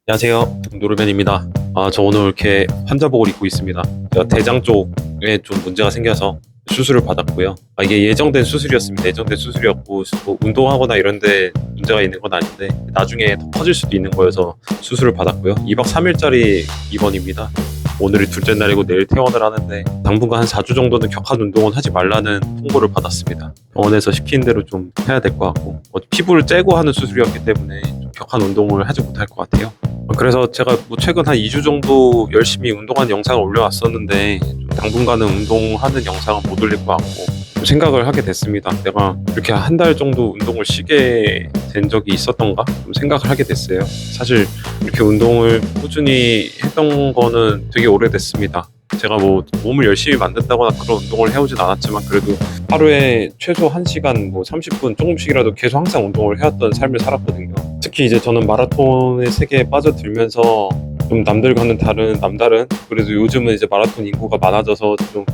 안녕하세요. 노르벤입니다. 저 오늘 이렇게 환자복을 입고 있습니다. 제가 대장 쪽에 좀 문제가 생겨서 수술을 받았고요. 이게 예정된 수술이었습니다. 예정된 수술이었고, 뭐 운동하거나 이런데 문제가 있는 건 아닌데, 나중에 더 커질 수도 있는 거여서 수술을 받았고요. 2박 3일짜리 입원입니다. 오늘이 둘째 날이고 내일 퇴원을 하는데, 당분간 한 4주 정도는 격한 운동은 하지 말라는 통보를 받았습니다. 병원에서 시킨 대로 좀 해야 될 것 같고, 피부를 째고 하는 수술이었기 때문에 좀 격한 운동을 하지 못할 것 같아요. 그래서 제가 뭐 최근 한 2주 정도 열심히 운동한 영상을 올려왔었는데 좀 당분간은 운동하는 영상은 못 올릴 것 같고 좀 생각을 하게 됐습니다. 내가 이렇게 한 달 정도 운동을 쉬게 된 적이 있었던가 좀 생각을 하게 됐어요. 사실 이렇게 운동을 꾸준히 했던 거는 되게 오래됐습니다. 제가 뭐 몸을 열심히 만든다거나 그런 운동을 해오진 않았지만 그래도 하루에 최소 1시간 뭐 30분 조금씩이라도 계속 항상 운동을 해왔던 삶을 살았거든요. 특히 이제 저는 마라톤의 세계에 빠져들면서 좀 남들과는 다른 남다른, 그래도 요즘은 이제 마라톤 인구가 많아져서 좀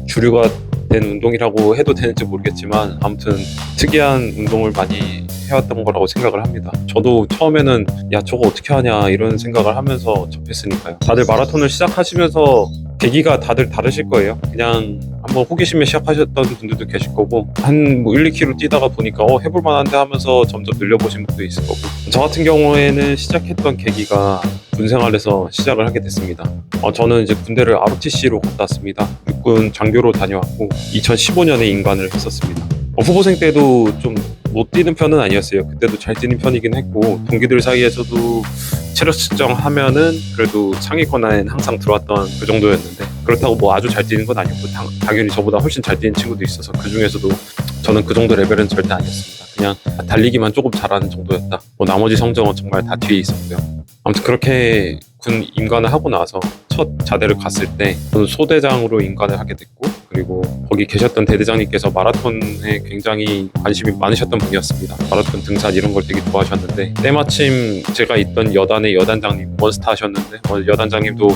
주류가 된 운동이라고 해도 되는지 모르겠지만 아무튼 특이한 운동을 많이 해왔던 거라고 생각을 합니다. 저도 처음에는 야 저거 어떻게 하냐 이런 생각을 하면서 접했으니까요. 다들 마라톤을 시작하시면서 계기가 다들 다르실 거예요. 그냥 한번 호기심에 시작하셨던 분들도 계실 거고 한 뭐 1, 2km 뛰다가 보니까 해볼 만한데 하면서 점점 늘려보신 분도 있을 거고, 저 같은 경우에는 시작했던 계기가 군생활에서 시작을 하게 됐습니다. 저는 이제 군대를 ROTC로 갔다 왔습니다. 육군 장교로 다녀왔고 2015년에 인관을 했었습니다. 후보생 때도 좀 못 뛰는 편은 아니었어요. 그때도 잘 뛰는 편이긴 했고 동기들 사이에서도 체력 측정하면은 그래도 상위권에는 항상 들어왔던 그 정도였는데, 그렇다고 뭐 아주 잘 뛰는 건 아니었고 당연히 저보다 훨씬 잘 뛰는 친구도 있어서 그 중에서도 저는 그 정도 레벨은 절대 아니었습니다. 그냥 달리기만 조금 잘하는 정도였다. 뭐 나머지 성적은 정말 다 뒤에 있었고요. 아무튼 그렇게 군 임관을 하고 나서 첫 자대를 갔을 때 저는 소대장으로 임관을 하게 됐고, 그리고 거기 계셨던 대대장님께서 마라톤에 굉장히 관심이 많으셨던 분이었습니다. 마라톤 등산 이런 걸 되게 좋아하셨는데 때마침 제가 있던 여단의 여단장님 원스타 하셨는데 여단장님도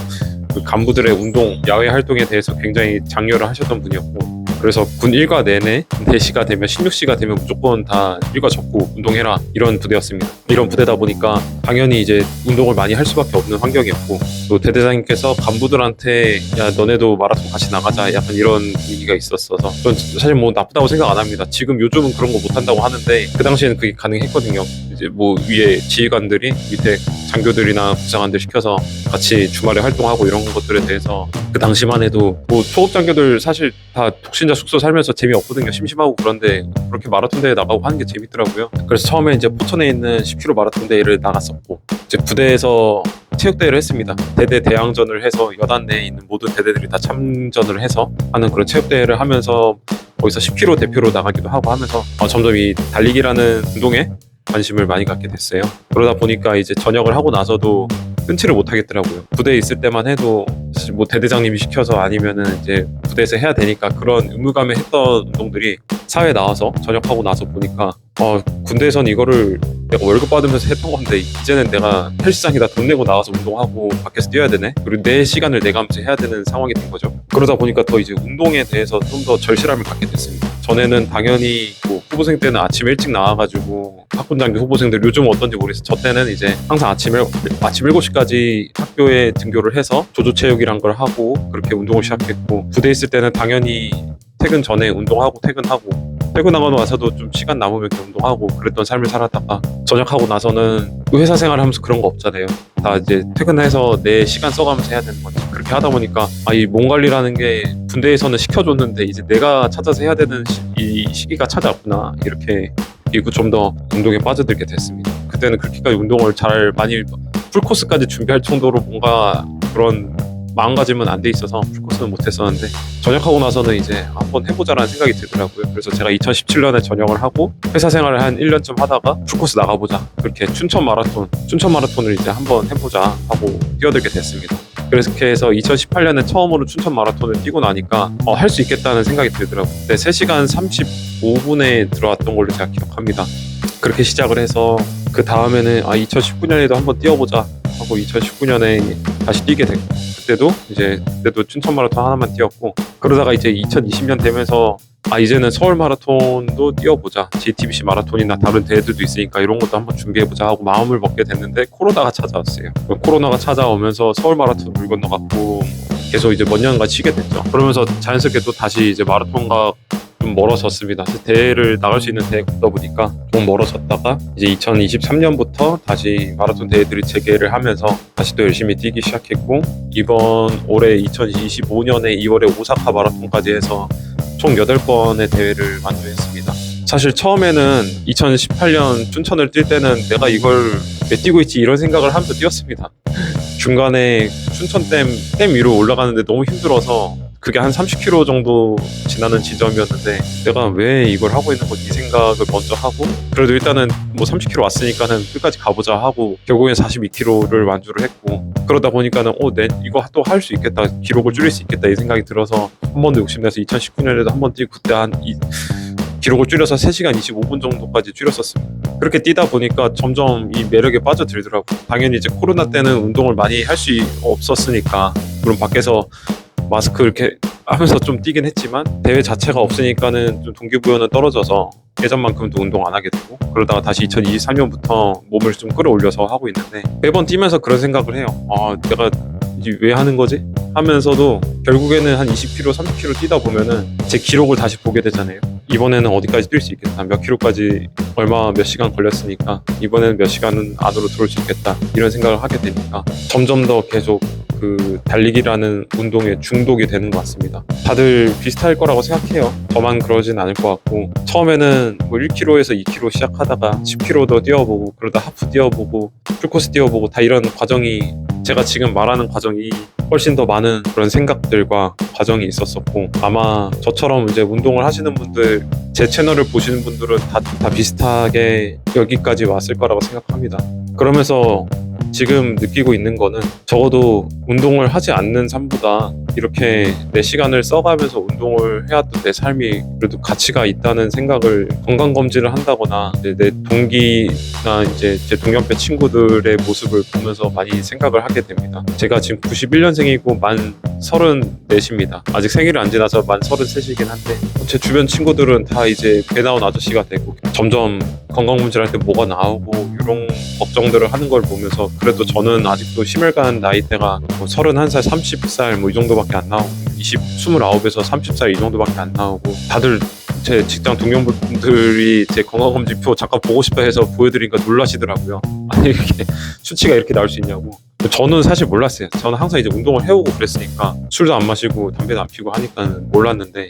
그 간부들의 운동, 야외 활동에 대해서 굉장히 장려를 하셨던 분이었고, 그래서 군 일과 내내 4시가 되면 16시가 되면 무조건 다 일과 접고 운동해라 이런 부대였습니다. 이런 부대다 보니까 당연히 이제 운동을 많이 할 수밖에 없는 환경이었고, 또 대대장님께서 간부들한테 야 너네도 마라톤 같이 나가자 약간 이런 분위기가 있었어서 전 사실 뭐 나쁘다고 생각 안 합니다. 지금 요즘은 그런 거 못한다고 하는데 그 당시에는 그게 가능했거든요. 이제 뭐 위에 지휘관들이 밑에 장교들이나 부장관들 시켜서 같이 주말에 활동하고 이런 것들에 대해서 그 당시만 해도 뭐 초급 장교들 사실 다 독신자 숙소 살면서 재미없거든요. 심심하고. 그런데 그렇게 마라톤 대회 나가고 하는 게 재밌더라고요. 그래서 처음에 이제 포천에 있는 10km 마라톤 대회를 나갔었고, 이제 부대에서 체육대회를 했습니다. 대대 대항전을 해서 여단 내에 있는 모든 대대들이 다 참전을 해서 하는 그런 체육대회를 하면서 거기서 10km 대표로 나가기도 하고 하면서 점점 이 달리기라는 운동에 관심을 많이 갖게 됐어요. 그러다 보니까 이제 전역을 하고 나서도 끊지를 못하겠더라고요. 부대에 있을 때만 해도 사실 뭐 대대장님이 시켜서 아니면은 이제 부대에서 해야 되니까 그런 의무감에 했던 운동들이 사회에 나와서 전역하고 나서 보니까 군대에선 이거를 내가 월급 받으면서 했던 건데 이제는 내가 헬스장에다 돈 내고 나와서 운동하고 밖에서 뛰어야 되네, 그리고 내 시간을 내가면서 해야 되는 상황이 된 거죠. 그러다 보니까 더 이제 운동에 대해서 좀 더 절실함을 갖게 됐습니다. 전에는 당연히 뭐 후보생 때는 아침 일찍 나와가지고 학군장교 후보생들 요즘 어떤지 모르겠어요. 저 때는 이제 항상 아침 7시까지 학교에 등교를 해서 조조체육이란 걸 하고 그렇게 운동을 시작했고, 부대에 있을 때는 당연히 퇴근 전에 운동하고 퇴근하고, 퇴근하고 나서도 좀 시간 남으면 이렇게 운동하고 그랬던 삶을 살았다가 전역하고 나서는 회사 생활하면서 그런 거 없잖아요. 다 이제 퇴근해서 내 시간 써가면서 해야 되는 거지. 그렇게 하다 보니까 이 몸 관리라는 게 군대에서는 시켜줬는데 이제 내가 찾아서 해야 되는 이 시기가 찾아왔구나, 이렇게 그리고 좀 더 운동에 빠져들게 됐습니다. 그때는 그렇게까지 운동을 잘 많이 풀코스까지 준비할 정도로 뭔가 그런 마음가짐은 안 돼 있어서 풀코스는 못했었는데, 전역하고 나서는 이제 한번 해보자라는 생각이 들더라고요. 그래서 제가 2017년에 전역을 하고 회사 생활을 한 1년쯤 하다가 풀코스 나가보자, 그렇게 춘천 마라톤을 이제 한번 해보자 하고 뛰어들게 됐습니다. 그래서 이렇게 해서 2018년에 처음으로 춘천 마라톤을 뛰고 나니까 할 수 있겠다는 생각이 들더라고요. 그때 3시간 35분에 들어왔던 걸로 제가 기억합니다. 그렇게 시작을 해서 그 다음에는 2019년에도 한번 뛰어보자 하고 2019년에 다시 뛰게 됐고, 그때도 춘천 마라톤 하나만 뛰었고, 그러다가 이제 2020년 되면서 이제는 서울 마라톤도 뛰어보자. JTBC 마라톤이나 다른 대회들도 있으니까 이런 것도 한번 준비해보자 하고 마음을 먹게 됐는데 코로나가 찾아왔어요. 코로나가 찾아오면서 서울 마라톤 물 건너갔고 계속 이제 몇 년간 쉬게 됐죠. 그러면서 자연스럽게 또 다시 이제 마라톤과 좀 멀어졌습니다. 대회를 나갈 수 있는 대회가 없다 보니까 좀 멀어졌다가 이제 2023년부터 다시 마라톤 대회들이 재개를 하면서 다시 또 열심히 뛰기 시작했고, 이번 올해 2025년에 2월에 오사카 마라톤까지 해서 총 8번의 대회를 완주했습니다. 사실 처음에는 2018년 춘천을 뛸 때는 내가 이걸 왜 뛰고 있지 이런 생각을 하면서 뛰었습니다. 중간에 춘천댐 위로 올라가는데 너무 힘들어서 그게 한 30km 정도 지나는 지점이었는데 내가 왜 이걸 하고 있는 거지 이 생각을 먼저 하고, 그래도 일단은 뭐 30km 왔으니까는 끝까지 가보자 하고 결국엔 42km를 완주를 했고, 그러다 보니까는 이거 또 할 수 있겠다, 기록을 줄일 수 있겠다 이 생각이 들어서 한 번 더 욕심내서 2019년에도 한 번 뛰고 그때 기록을 줄여서 3시간 25분 정도까지 줄였었습니다. 그렇게 뛰다 보니까 점점 이 매력에 빠져들더라고요. 당연히 이제 코로나 때는 운동을 많이 할 수 없었으니까, 물론 밖에서 마스크 이렇게 하면서 좀 뛰긴 했지만 대회 자체가 없으니까는 좀 동기부여는 떨어져서 예전만큼도 운동 안 하게 되고, 그러다가 다시 2023년부터 몸을 좀 끌어올려서 하고 있는데 매번 뛰면서 그런 생각을 해요. 내가 이제 왜 하는 거지? 하면서도 결국에는 한 20km, 30km 뛰다 보면은 제 기록을 다시 보게 되잖아요. 이번에는 어디까지 뛸 수 있겠다, 몇 킬로까지 몇 시간 걸렸으니까 이번에는 몇 시간 안으로 들어올 수 있겠다 이런 생각을 하게 되니까 점점 더 계속 그 달리기라는 운동에 중독이 되는 것 같습니다. 다들 비슷할 거라고 생각해요. 저만 그러진 않을 것 같고, 처음에는 뭐 1km에서 2km 시작하다가 10km도 뛰어보고 그러다 하프 뛰어보고 풀코스 뛰어보고 다 이런 과정이, 제가 지금 말하는 과정이 훨씬 더 많은 그런 생각들과 과정이 있었었고, 아마 저처럼 이제 운동을 하시는 분들, 제 채널을 보시는 분들은 다 비슷하게 여기까지 왔을 거라고 생각합니다. 그러면서 지금 느끼고 있는 거는 적어도 운동을 하지 않는 삶보다 이렇게 내 시간을 써가면서 운동을 해왔던 내 삶이 그래도 가치가 있다는 생각을, 건강검진을 한다거나 내 동기나 이제 제 동년배 친구들의 모습을 보면서 많이 생각을 하게 됩니다. 제가 지금 91년생이고 만 34입니다. 아직 생일이 안 지나서 만 33이긴 한데 제 주변 친구들은 다 이제 배 나온 아저씨가 되고 점점 건강검진할 때 뭐가 나오고 이런 걱정들을 하는 걸 보면서, 그래도 저는 아직도 심혈관 나이대가 뭐 31살, 30살 뭐 이 정도밖에 안 나오고 29에서 30살 이 정도밖에 안 나오고, 다들 제 직장 동료분들이 제 건강검진표 잠깐 보고 싶다 해서 보여드리니까 놀라시더라고요. 아니 이게 수치가 이렇게 나올 수 있냐고. 저는 사실 몰랐어요. 저는 항상 이제 운동을 해오고 그랬으니까, 술도 안 마시고 담배도 안 피고 하니까 몰랐는데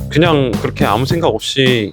그냥 그렇게 아무 생각 없이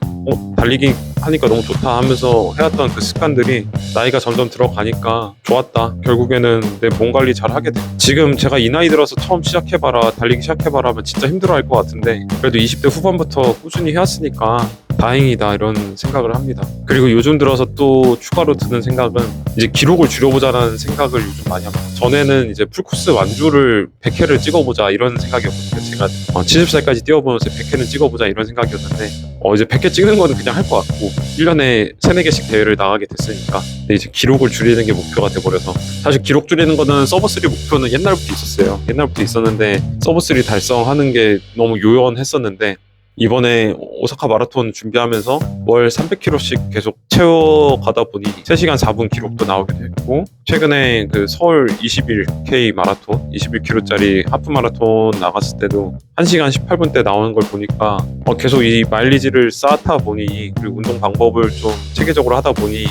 달리기 하니까 너무 좋다 하면서 해왔던 그 습관들이 나이가 점점 들어가니까 좋았다. 결국에는 내 몸 관리 잘 하게 돼. 지금 제가 이 나이 들어서 처음 시작해봐라, 달리기 시작해봐라 하면 진짜 힘들어할 것 같은데 그래도 20대 후반부터 꾸준히 해왔으니까 다행이다 이런 생각을 합니다. 그리고 요즘 들어서 또 추가로 드는 생각은 이제 기록을 줄여보자라는 생각을 요즘 많이 합니다. 전에는 이제 풀코스 완주를 100회를 찍어보자 이런 생각이었거든요. 제가 70살까지 뛰어보면서 100회는 찍어보자 이런 생각이었는데 이제 100회 찍는 거는 그냥 할 것 같고 1년에 3, 4개씩 대회를 나가게 됐으니까, 근데 이제 기록을 줄이는 게 목표가 돼버려서, 사실 기록 줄이는 거는 서브3 목표는 옛날부터 있었어요. 옛날부터 있었는데 서브3 달성하는 게 너무 요원했었는데 이번에 오사카 마라톤 준비하면서 월 300km씩 계속 채워가다 보니 3시간 4분 기록도 나오기도 했고, 최근에 그 서울 21K 마라톤 21km짜리 하프 마라톤 나갔을 때도 1시간 18분대 나오는 걸 보니까 계속 이 마일리지를 쌓다 보니, 그리고 운동 방법을 좀 체계적으로 하다 보니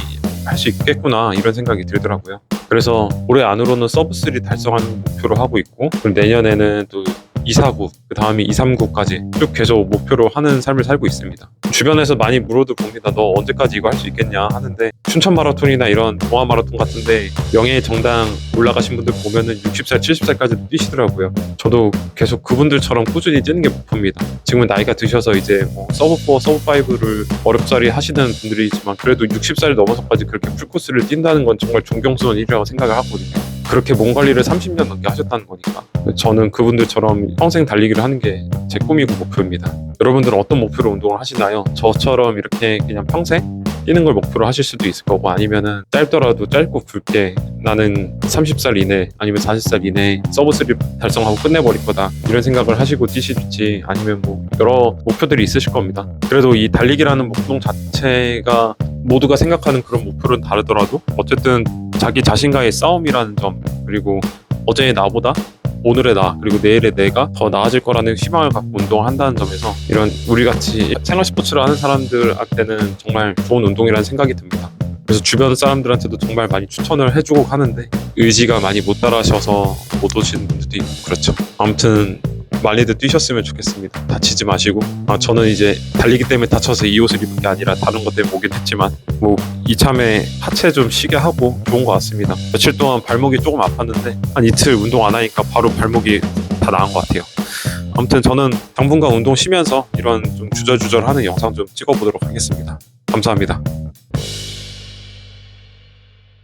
할 수 있겠구나 이런 생각이 들더라고요. 그래서 올해 안으로는 서브3 달성하는 목표로 하고 있고, 그럼 내년에는 또 249, 그 다음에 239까지 쭉 계속 목표로 하는 삶을 살고 있습니다. 주변에서 많이 물어도 봅니다. 너 언제까지 이거 할 수 있겠냐 하는데, 춘천 마라톤이나 이런 동아 마라톤 같은데 명예 정당 올라가신 분들 보면은 60살, 70살까지도 뛰시더라고요. 저도 계속 그분들처럼 꾸준히 뛰는 게 목표입니다. 지금은 나이가 드셔서 이제 서브4, 서브5를 어렵사리 하시는 분들이지만 그래도 60살 넘어서까지 그렇게 풀코스를 뛴다는 건 정말 존경스러운 일이라고 생각을 하거든요. 그렇게 몸 관리를 30년 넘게 하셨다는 거니까 저는 그분들처럼 평생 달리기를 하는 게 제 꿈이고 목표입니다. 여러분들은 어떤 목표로 운동을 하시나요? 저처럼 이렇게 그냥 평생 뛰는 걸 목표로 하실 수도 있을 거고, 아니면은 짧더라도 짧고 굵게 나는 30살 이내 아니면 40살 이내 서브3 달성하고 끝내버릴 거다, 이런 생각을 하시고 뛰실지, 아니면 뭐 여러 목표들이 있으실 겁니다. 그래도 이 달리기라는 운동 자체가 모두가 생각하는 그런 목표는 다르더라도 어쨌든 자기 자신과의 싸움이라는 점, 그리고 어제의 나보다 오늘의 나, 그리고 내일의 내가 더 나아질 거라는 희망을 갖고 운동을 한다는 점에서 이런 우리같이 생활 스포츠를 하는 사람들한테는 정말 좋은 운동이라는 생각이 듭니다. 그래서 주변 사람들한테도 정말 많이 추천을 해주고 하는데, 의지가 많이 못 따라셔서 못 오시는 분들도 있고 그렇죠. 아무튼 많이들 뛰셨으면 좋겠습니다. 다치지 마시고, 저는 이제 달리기 때문에 다쳐서 이 옷을 입은 게 아니라 다른 것 때문에 오긴 했지만, 뭐 이참에 하체 좀 쉬게 하고 좋은 것 같습니다. 며칠 동안 발목이 조금 아팠는데 한 이틀 운동 안 하니까 바로 발목이 다 나은 것 같아요. 아무튼 저는 당분간 운동 쉬면서 이런 좀 주절주절 하는 영상 좀 찍어보도록 하겠습니다. 감사합니다.